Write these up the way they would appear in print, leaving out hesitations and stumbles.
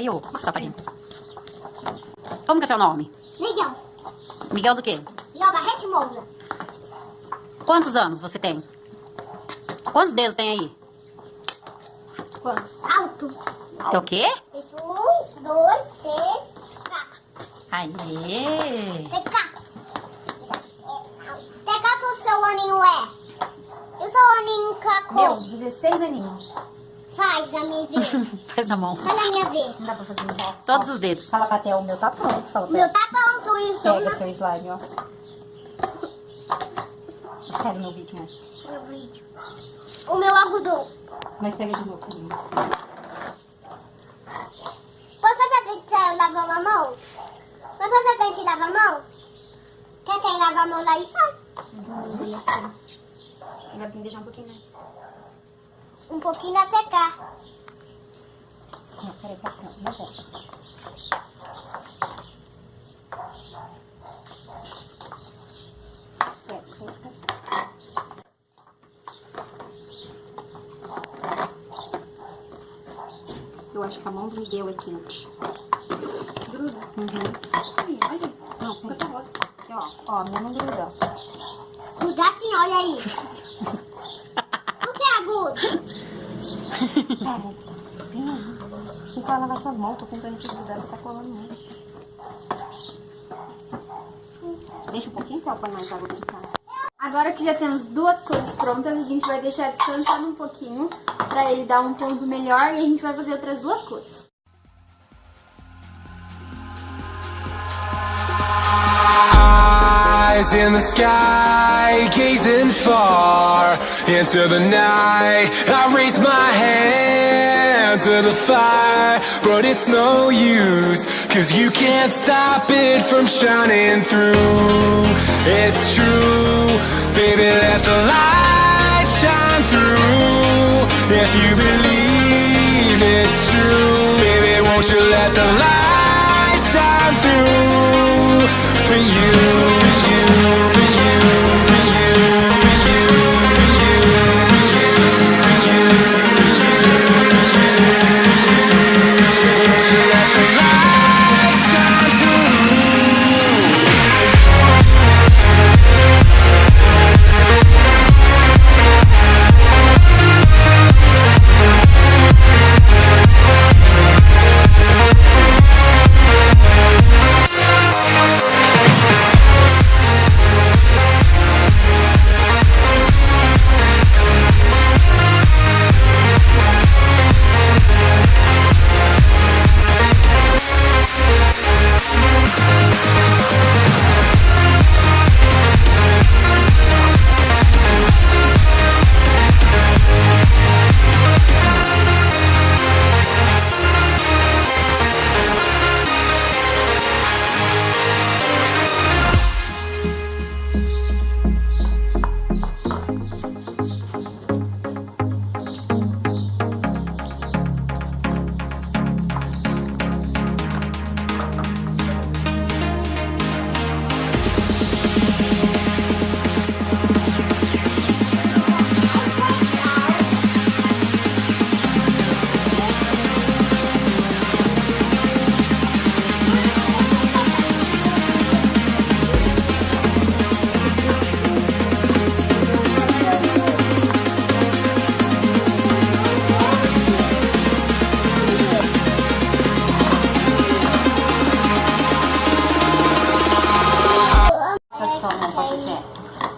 caiu. Nossa, safadinho. Como que é seu nome? Miguel. Miguel do quê? Miguel Barreto Moura. Quantos anos você tem? Quantos dedos tem aí? Quantos? Alto. Tem o quê? Isso, 1, 2, 3, 4. Aê! Tem 4. Tem 4 o seu aninho é? E o seu aninho cacou? Meu, 16 aninhos. Faz na minha vez. Faz na mão. Faz na minha vez. Não dá pra fazer igual. Todos os dedos. Fala pra Theo, o meu tá pronto. Fala O pra meu ela. tá pronto isso. Pega seu slime, ó. Pega o meu vídeo, né? Meu vídeo. O meu algodão. Mas pega de novo comigo. Pode fazer dente e lavar a mão? Pode fazer dente e lavar a mão? Quer tem lavar a mão lá e sai? Agora tem que deixar um pouquinho, né? Um pouquinho a secar. Não, peraí, assim, ó. Não pode. Eu acho que a mão do Miguel é quente. Gruda? Uhum. Olha. Não, fica rosa. Aqui, ó. Ó, a minha não gruda. Cuidado assim, olha aí. O que é agudo? Pera. Vem aí. Não vai lavar suas mãos. Tô tentando te grudar. Não tá colando muito. Deixa um pouquinho pra pôr mais água dentro. Agora que já temos duas cores prontas, a gente vai deixar descansando um pouquinho pra ele dar um ponto melhor e a gente vai fazer outras duas cores. Eyes in the sky, gazing far into the night. I raise my hand to the fire, but it's no use, 'cause you can't stop it from shining through. It's true, baby, let the light shine through. If you believe it's true, baby, won't you let the light shine through for you.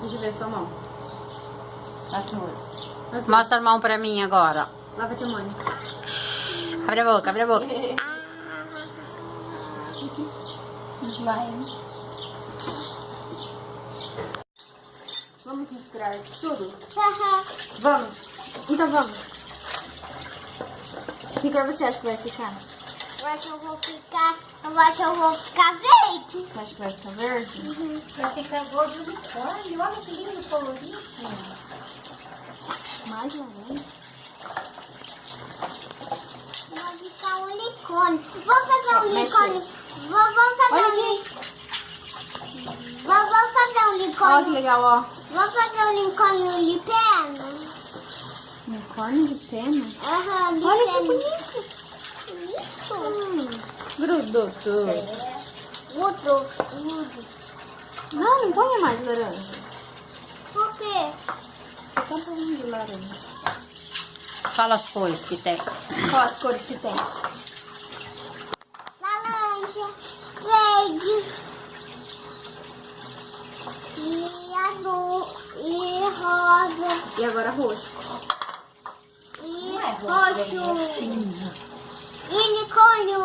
Deixa eu ver a sua mão. As duas. Mostra a mão pra mim agora. Lava a mão. Abre a boca, abre a boca. Slime. Vamos misturar tudo? Vamos. Então vamos. Que cor você acha que vai ficar? Eu acho que eu vou ficar verde. Você acha que vai ficar verde? Vai ficar gordo unicórnio. Olha que lindo colorido. Mais laranja. Vai ficar um unicórnio. Vamos fazer um Mexe. unicórnio. Vamos fazer Olha um aqui. Vamos fazer um Olha que unicórnio. legal, ó. Vamos fazer um unicórnio de pena. Unicórnio de pena. Aham, de Olha pena. que bonito. Grudou tudo. Tudo. Não, não ponha mais laranja. Por quê? Só um pouquinho de laranja. Fala as cores que tem. Qual as cores que tem? Laranja, verde, e azul, e rosa, E agora roxo. e roxo, e unicórnio.